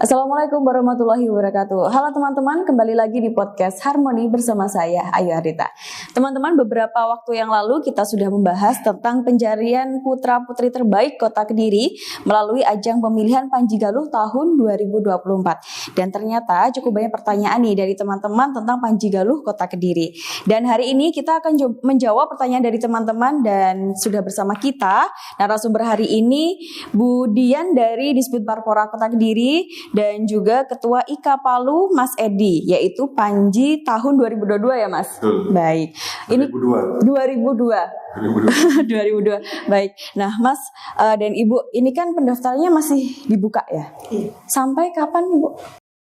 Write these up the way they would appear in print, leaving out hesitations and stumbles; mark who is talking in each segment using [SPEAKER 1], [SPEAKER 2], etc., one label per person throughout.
[SPEAKER 1] Assalamualaikum warahmatullahi wabarakatuh. Halo teman-teman, kembali lagi di podcast Harmoni bersama saya Ayu Ardita. Teman-teman, beberapa waktu yang lalu kita sudah membahas tentang pencarian putra-putri terbaik Kota Kediri melalui ajang pemilihan Panji Galuh tahun 2024. Dan ternyata cukup banyak pertanyaan nih dari teman-teman tentang Panji Galuh Kota Kediri. Dan hari ini kita akan menjawab pertanyaan dari teman-teman dan sudah bersama kita narasumber hari ini Bu Dian dari Disbud Parpora Kota Kediri dan juga Ketua IKA Palu Mas Edi, yaitu Panji tahun 2022 ya Mas?
[SPEAKER 2] Betul.
[SPEAKER 1] Baik. Ini 2002. 2002. Baik. Nah Mas dan Ibu, ini kan pendaftarannya masih dibuka ya?
[SPEAKER 3] Iya.
[SPEAKER 1] Sampai kapan Ibu?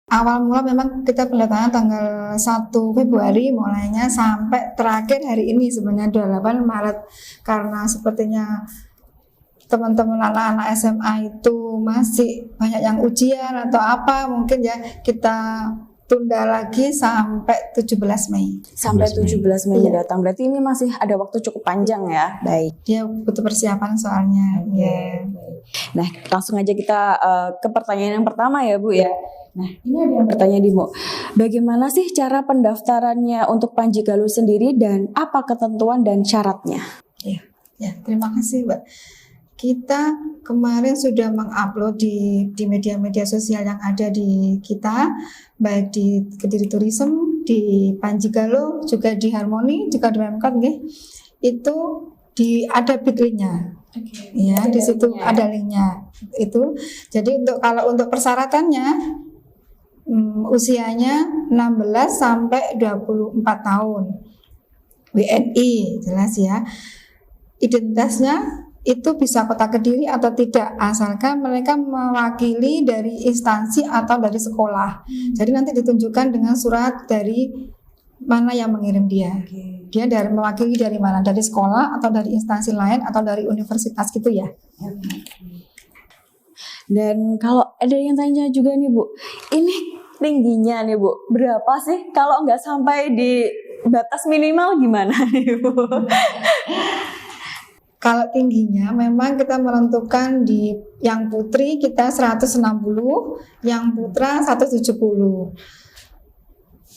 [SPEAKER 3] Awal mula memang kita pendaftaran tanggal 1 Februari mulainya sampai terakhir hari ini sebenarnya 28 Maret, karena sepertinya teman-teman anak-anak SMA itu masih banyak yang ujian atau apa, mungkin ya kita tunda lagi sampai 17 Mei.
[SPEAKER 1] Sampai 17 Mei mendatang. Berarti ini masih ada waktu cukup panjang ya. Baik.
[SPEAKER 3] Dia butuh persiapan soalnya. Ya.
[SPEAKER 1] Nah, langsung aja kita ke pertanyaan yang pertama ya Bu ya. Nah, ini ada yang bertanya di Bu. Bagaimana sih cara pendaftarannya untuk Panji Galuh sendiri dan apa ketentuan dan syaratnya?
[SPEAKER 3] Ya, terima kasih Mbak. Kita kemarin sudah mengupload di media-media sosial yang ada di kita, baik di Kediri Tourism, di Panji Galuh, juga di Harmoni, juga di Pemkot, itu ada big link-nya. Ya, di situ ada linknya. Itu. Jadi kalau untuk persyaratannya usianya 16 sampai 24 tahun. WNI, jelas ya. Identitasnya itu bisa Kota Kediri atau tidak, asalkan mereka mewakili dari instansi atau dari sekolah. Jadi nanti ditunjukkan dengan surat dari mana yang mengirim dia. Dia mewakili dari mana, dari sekolah atau dari instansi lain atau dari universitas gitu ya.
[SPEAKER 1] Dan kalau ada yang tanya juga nih Bu, ini tingginya nih Bu, berapa sih? Kalau nggak sampai di batas minimal gimana nih Bu?
[SPEAKER 3] Kalau tingginya memang kita menentukan di yang putri kita 160, yang putra 170.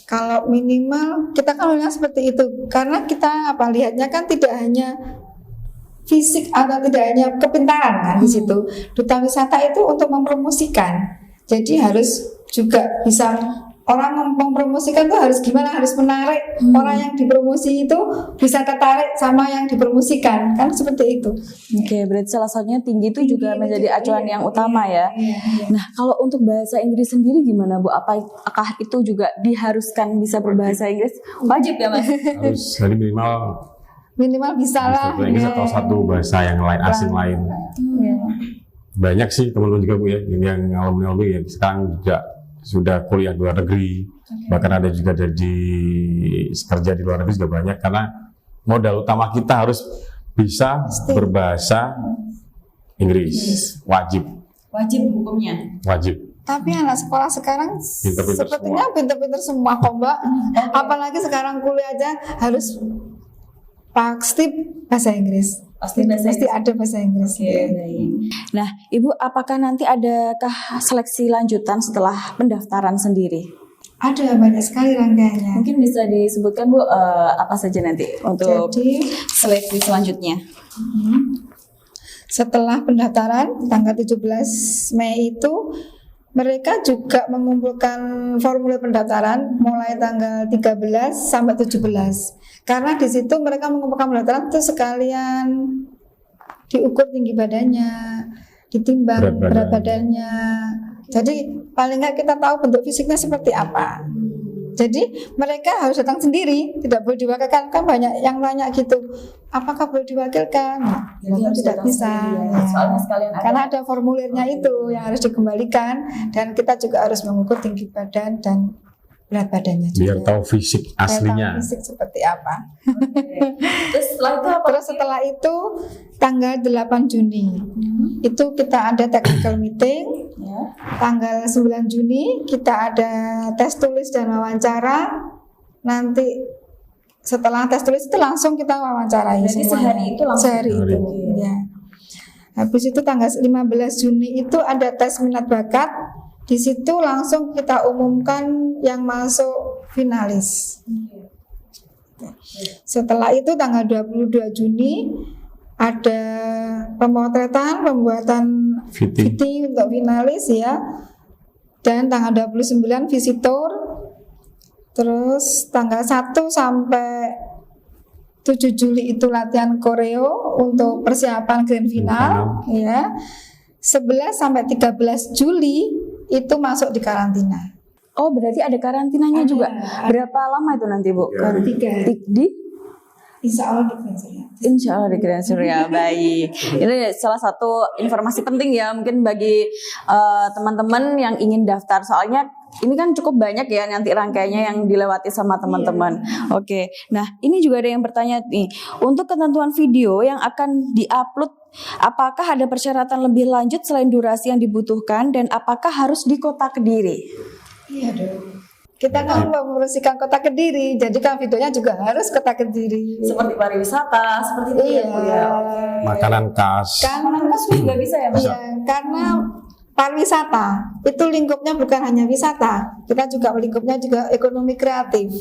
[SPEAKER 3] Kalau minimal kita kan melihat seperti itu, karena kita lihatnya kan tidak hanya fisik atau tidak hanya kepintaran kan di situ. Duta wisata itu untuk mempromosikan. Jadi harus juga bisa orang mempromosikan tuh harus gimana, harus menarik orang yang dipromosi itu bisa tertarik sama yang dipromosikan, kan seperti itu.
[SPEAKER 1] Oke, berarti salah satunya tinggi itu juga menjadi acuan yang utama ya. Nah, kalau untuk bahasa Inggris sendiri gimana Bu? Apakah itu juga diharuskan bisa berbahasa Inggris? Wajib ya Mas?
[SPEAKER 2] Harus jadi
[SPEAKER 3] Minimal bisa lah.
[SPEAKER 2] Inggris atau satu bahasa yang lain, asing lain. Banyak sih teman-teman juga Bu ya, yang alumni ya sekarang juga sudah kuliah di luar negeri, bahkan ada juga jadi kerja di luar negeri juga banyak, karena modal utama kita harus bisa berbahasa Inggris. Wajib
[SPEAKER 1] hukumnya.
[SPEAKER 2] Wajib.
[SPEAKER 3] Tapi anak sekolah sekarang sepertinya pintar-pintar semua kok Mbak. Apalagi sekarang kuliah aja harus pasti bahasa Inggris. Pasti ada bahasa Inggris.
[SPEAKER 1] Nah, Ibu, apakah nanti adakah seleksi lanjutan setelah pendaftaran sendiri?
[SPEAKER 3] Ada banyak sekali rangkaiannya.
[SPEAKER 1] Mungkin bisa disebutkan Bu apa saja nanti untuk seleksi selanjutnya?
[SPEAKER 3] Setelah pendaftaran tanggal 17 Mei itu mereka juga mengumpulkan formulir pendaftaran mulai tanggal 13 sampai 17. Karena di situ mereka mengumpulkan pendaftaran itu sekalian diukur tinggi badannya, ditimbang berat badannya. Jadi paling nggak kita tahu bentuk fisiknya seperti apa. Jadi mereka harus datang sendiri, tidak boleh diwakilkan. Kan banyak yang tanya gitu, apakah boleh diwakilkan? Tidak bisa. Karena ada formulirnya itu yang harus dikembalikan, dan kita juga harus mengukur tinggi badan dan berat badannya juga.
[SPEAKER 2] Biar tahu fisik aslinya.
[SPEAKER 3] Tahu fisik seperti apa.
[SPEAKER 1] Terus setelah itu apa?
[SPEAKER 3] Terus setelah itu tanggal 8 Juni itu kita ada technical meeting. Tanggal 9 Juni kita ada tes tulis dan wawancara. Nanti setelah tes tulis itu langsung kita wawancarai.
[SPEAKER 1] Jadi sehari itu langsung.
[SPEAKER 3] Sehari itu. Ya. Habis itu tanggal 15 Juni itu ada tes minat bakat Di situ langsung kita umumkan yang masuk finalis. Setelah itu tanggal 22 Juni ada pemotretan, pembuatan fitting untuk finalis ya. Dan tanggal 29 visitor. Terus tanggal 1 sampai 7 Juli itu latihan koreo untuk persiapan grand final ya. 11 sampai 13 Juli itu masuk di karantina.
[SPEAKER 1] Oh, berarti ada karantinanya juga. Berapa lama itu nanti, Bu?
[SPEAKER 3] Insya Allah di Grand Surya.
[SPEAKER 1] Insya Allah di Grand Surya. Baik. Ini salah satu informasi penting ya mungkin bagi teman-teman yang ingin daftar. Soalnya ini kan cukup banyak ya nanti rangkaiannya yang dilewati sama teman-teman. Oke. Nah, ini juga ada yang bertanya nih. Untuk ketentuan video yang akan diupload, apakah ada persyaratan lebih lanjut selain durasi yang dibutuhkan dan apakah harus di kota Kediri?
[SPEAKER 3] Iya dong. Kita kan mempromosikan kota Kediri, jadi kan videonya juga harus kota Kediri.
[SPEAKER 1] Seperti pariwisata, seperti itu ya, Bu ya.
[SPEAKER 2] Makanan khas.
[SPEAKER 1] Makanan khas juga bisa ya, Mas?
[SPEAKER 3] Iya, karena pariwisata itu lingkupnya bukan hanya wisata, kita juga lingkupnya juga ekonomi kreatif.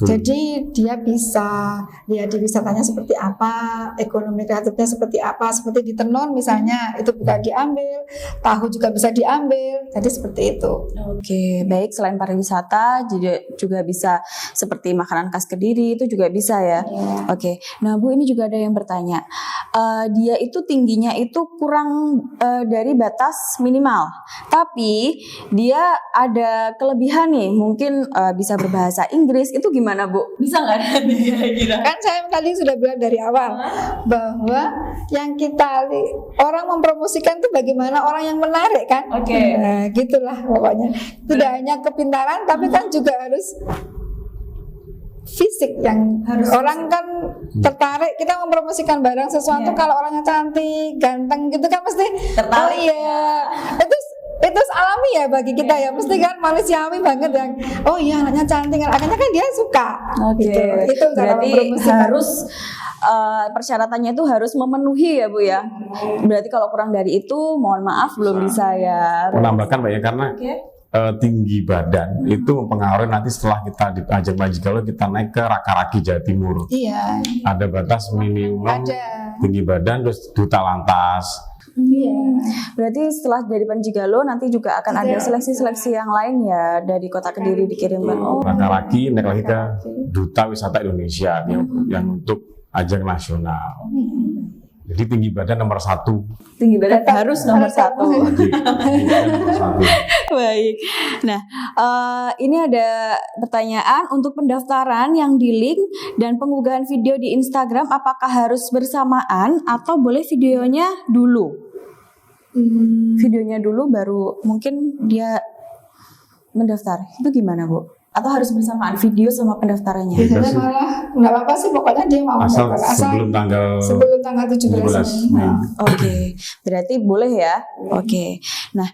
[SPEAKER 3] Jadi dia bisa lihat di wisatanya seperti apa, ekonomi kreatifnya seperti apa, seperti di tenun misalnya itu bisa diambil, tahu juga bisa diambil, jadi seperti itu.
[SPEAKER 1] Oke, baik, selain pariwisata juga bisa seperti makanan khas Kediri itu juga bisa ya. Oke, nah Bu ini juga ada yang bertanya, dia itu tingginya itu kurang dari batas minimal. Tapi dia ada kelebihan nih, mungkin bisa berbahasa Inggris. Itu gimana, Bu? Bisa nggak kira-kira?
[SPEAKER 3] Kan saya tadi sudah bilang dari awal bahwa yang kita orang mempromosikan itu bagaimana orang yang menarik kan?
[SPEAKER 1] Oke.
[SPEAKER 3] Nah, gitulah pokoknya. Tidak hanya kepintaran, tapi kan juga harus fisik yang harus orang kan tertarik. Kita mempromosikan barang sesuatu kalau orangnya cantik, ganteng gitu kan pasti tertarik. Oh iya, itu alami ya bagi kita ya, pasti kan manusiawi banget yang oh iya anaknya cantik, akhirnya kan dia suka. Gitu. Itu
[SPEAKER 1] berarti harus persyaratannya itu harus memenuhi ya Bu ya. Berarti kalau kurang dari itu mohon maaf belum bisa ya.
[SPEAKER 2] Menambahkan Mbak ya, karena tinggi badan itu mempengaruhi nanti setelah kita di ajang Panjigaluh kita naik ke Raka-Raki Jawa Timur.
[SPEAKER 3] Iya.
[SPEAKER 2] Ada batas minimum tinggi badan terus duta lantas.
[SPEAKER 3] Iya.
[SPEAKER 1] Berarti setelah dari Panjigaluh nanti juga akan ada seleksi-seleksi yang lain ya dari kota Kediri dikirimkan. Oh.
[SPEAKER 2] Raka-Raki naik lagi ke Duta Wisata Indonesia yang untuk ajang nasional. Jadi tinggi badan nomor 1.
[SPEAKER 1] Tinggi badan harus nomor 1. Baik. Nah, ini ada pertanyaan untuk pendaftaran yang di link dan pengunggahan video di Instagram, apakah harus bersamaan atau boleh videonya dulu? Videonya dulu baru mungkin dia mendaftar. Itu gimana, Bu? Atau harus bersamaan video sama pendaftarannya?
[SPEAKER 3] Biasanya malah nggak apa-apa sih, pokoknya dia mau
[SPEAKER 2] asal sebelum tanggal
[SPEAKER 3] 17 Mei.
[SPEAKER 1] Oke, berarti boleh ya. Oke. Nah,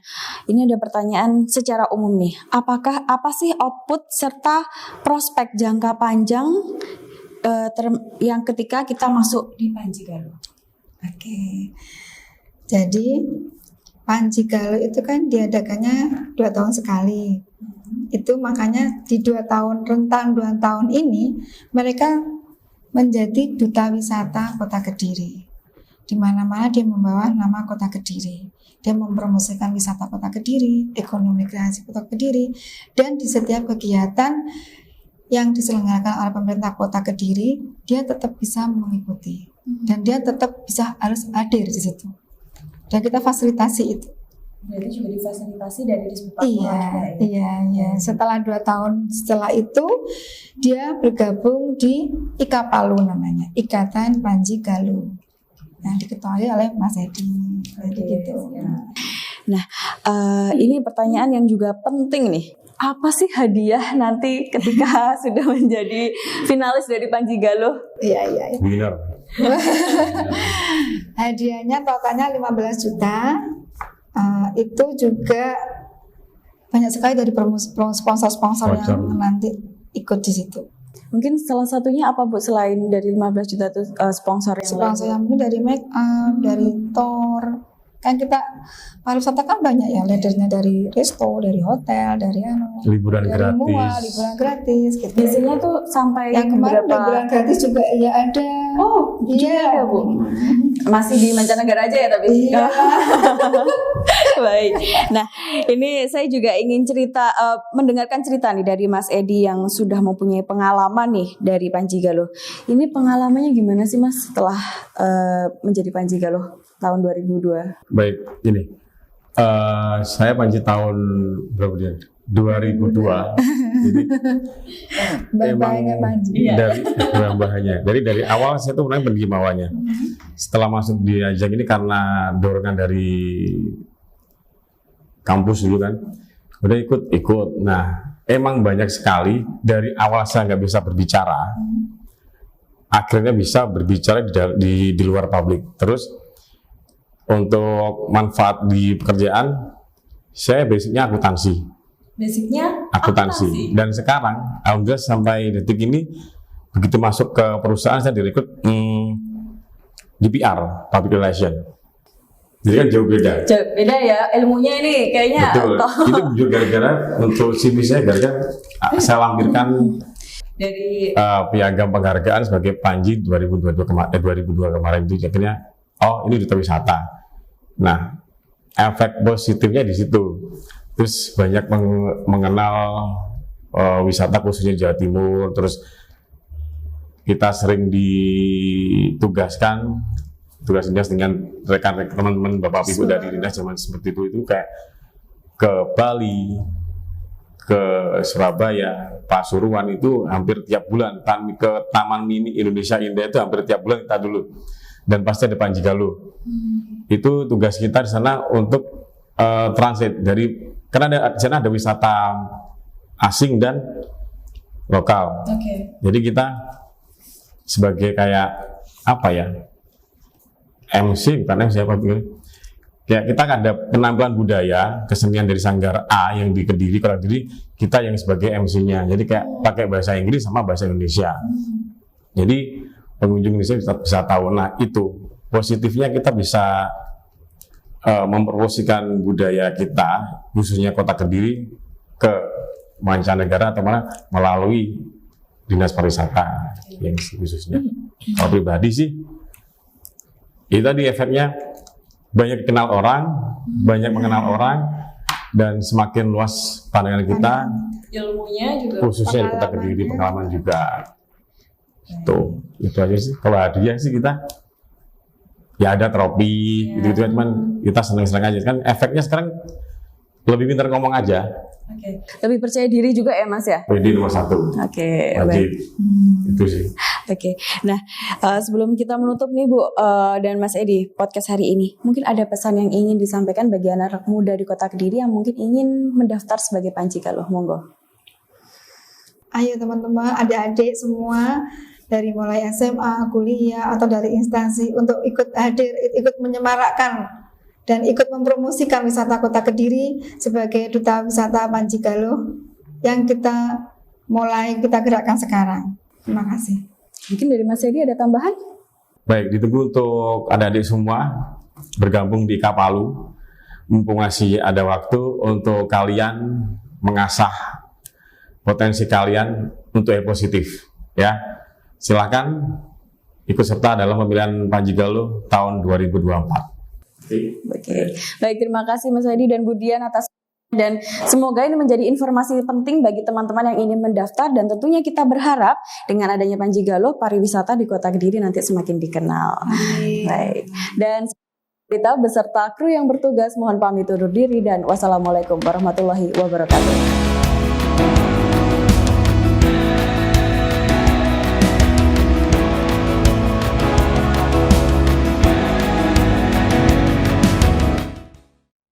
[SPEAKER 1] ini ada pertanyaan secara umum nih. Apa sih output serta prospek jangka panjang yang ketika kita masuk di Panjigaluh?
[SPEAKER 3] Oke. Jadi Panjigaluh itu kan diadakannya 2 tahun sekali. Itu makanya di 2 tahun rentang 2 tahun ini mereka menjadi duta wisata Kota Kediri. Di mana-mana dia membawa nama Kota Kediri. Dia mempromosikan wisata Kota Kediri, ekonomi kreatif Kota Kediri, dan di setiap kegiatan yang diselenggarakan oleh pemerintah Kota Kediri, dia tetap bisa mengikuti dan dia tetap bisa harus hadir di situ. Dan kita fasilitasi itu.
[SPEAKER 1] Berarti juga difasilitasi dari Disbud
[SPEAKER 3] Iya. Setelah 2 tahun setelah itu dia bergabung di IKAPALU namanya, Ikatan Panjigaluh, yang diketuai oleh Mas Edi. Jadi gitu.
[SPEAKER 1] Nah, ini pertanyaan yang juga penting nih. Apa sih hadiah nanti ketika sudah menjadi finalis dari Panjigaluh?
[SPEAKER 3] Iya.
[SPEAKER 2] Winner.
[SPEAKER 3] Hadiahnya totalnya 15 juta. Itu juga banyak sekali dari sponsor-sponsor yang nanti ikut di situ.
[SPEAKER 1] Mungkin salah satunya apa Bu selain dari 15 juta itu sponsor yang
[SPEAKER 3] yang mungkin dari make up, dari tour, Kan kita pariwisata kan banyak ya, leadernya dari resto, dari hotel, dari
[SPEAKER 2] liburan
[SPEAKER 3] dari
[SPEAKER 2] gratis.
[SPEAKER 3] liburan gratis gitu.
[SPEAKER 1] Biasanya tuh sampai
[SPEAKER 3] Yang kemarin
[SPEAKER 1] berapa?
[SPEAKER 3] liburan gratis juga ya ada.
[SPEAKER 1] Oh, juga ada Bu. Masih di mancanegara aja ya tapi.
[SPEAKER 3] Iya.
[SPEAKER 1] Baik. Nah, ini saya juga ingin mendengarkan cerita nih dari Mas Edi yang sudah mempunyai pengalaman nih dari Panji Galuh. Ini pengalamannya gimana sih Mas setelah menjadi Panji Galuh tahun 2002?
[SPEAKER 2] Baik, ini saya Panji tahun berapa dia? 2002. Jadi
[SPEAKER 3] Bahaya Panji.
[SPEAKER 2] dari bahannya. Dari awal saya tuh mulai pergi bawahnya. Setelah masuk di ajang ini karena dorongan dari kampus dulu kan, udah ikut. Nah, emang banyak sekali dari awal saya nggak bisa berbicara, akhirnya bisa berbicara di luar publik. Terus untuk manfaat di pekerjaan, saya basicnya akuntansi. Dan sekarang, alhamdulillah sampai detik ini, begitu masuk ke perusahaan saya direkrut di PR, Public Relation. Jadi kan jauh beda.
[SPEAKER 1] Beda ya ilmunya ini kayaknya.
[SPEAKER 2] Betul. Itu juga gara-gara untuk CV saya gara-gara saya lampirkan dari piagam penghargaan sebagai Panji 2002 kemarin itu akhirnya ini duta wisata. Nah, efek positifnya di situ. Terus banyak mengenal wisata khususnya Jawa Timur. Terus kita sering ditugaskan tugas dinas dengan rekan-rekan teman-teman bapak ibu dari dinas zaman seperti itu kayak ke Bali, ke Surabaya, Pasuruan itu hampir tiap bulan, ke Taman Mini Indonesia Indah itu hampir tiap bulan kita dulu, dan pasti ada Panji Galuh. Itu tugas kita di sana untuk transit karena di sana ada wisata asing dan lokal. Jadi kita sebagai kayak apa ya? MC, bukan MC apa begitu. Ya, kita ada penampilan budaya, kesenian dari Sanggar A yang di Kediri, kalau Kediri kita yang sebagai MC-nya. Jadi kayak pakai bahasa Inggris sama bahasa Indonesia. Jadi pengunjung Indonesia bisa tahu. Nah, itu positifnya kita bisa mempromosikan budaya kita, khususnya Kota Kediri ke mancanegara atau mana melalui Dinas Pariwisata yang khususnya. Kalau pribadi sih itu tadi efeknya banyak kenal orang, banyak mengenal orang, dan semakin luas pandangan kita,
[SPEAKER 1] ilmunya juga,
[SPEAKER 2] khususnya di Kota Kediri, pengalaman juga. Itu aja sih. Kalau hadiah sih kita ya ada trofi, gitu cuman kita seneng-seneng aja. Kan efeknya sekarang lebih pintar ngomong aja.
[SPEAKER 1] Lebih percaya diri juga ya Mas ya?
[SPEAKER 2] Jadi nomor 1. Wajib. Itu sih.
[SPEAKER 1] Nah, sebelum kita menutup nih Bu dan Mas Edi podcast hari ini, mungkin ada pesan yang ingin disampaikan bagi anak muda di Kota Kediri yang mungkin ingin mendaftar sebagai Panji Galuh, monggo.
[SPEAKER 3] Ayo teman-teman, adik-adik semua dari mulai SMA, kuliah atau dari instansi untuk ikut hadir, ikut menyemarakkan dan ikut mempromosikan wisata Kota Kediri sebagai duta wisata Panji Galuh yang kita gerakkan sekarang. Terima kasih.
[SPEAKER 1] Mungkin dari Mas Edi ada tambahan?
[SPEAKER 2] Baik, ditunggu untuk adik-adik semua bergabung di Kapalu. Mumpung masih ada waktu untuk kalian mengasah potensi kalian untuk yang positif. Ya, silakan ikut serta dalam pemilihan Panji Galuh tahun 2024.
[SPEAKER 1] Baik, terima kasih Mas Edi dan Bu Dian atas, dan semoga ini menjadi informasi penting bagi teman-teman yang ingin mendaftar, dan tentunya kita berharap dengan adanya Panji Galuh pariwisata di Kota Kediri nanti semakin dikenal. Baik, dan kita beserta kru yang bertugas mohon pamit undur diri dan wassalamualaikum warahmatullahi wabarakatuh.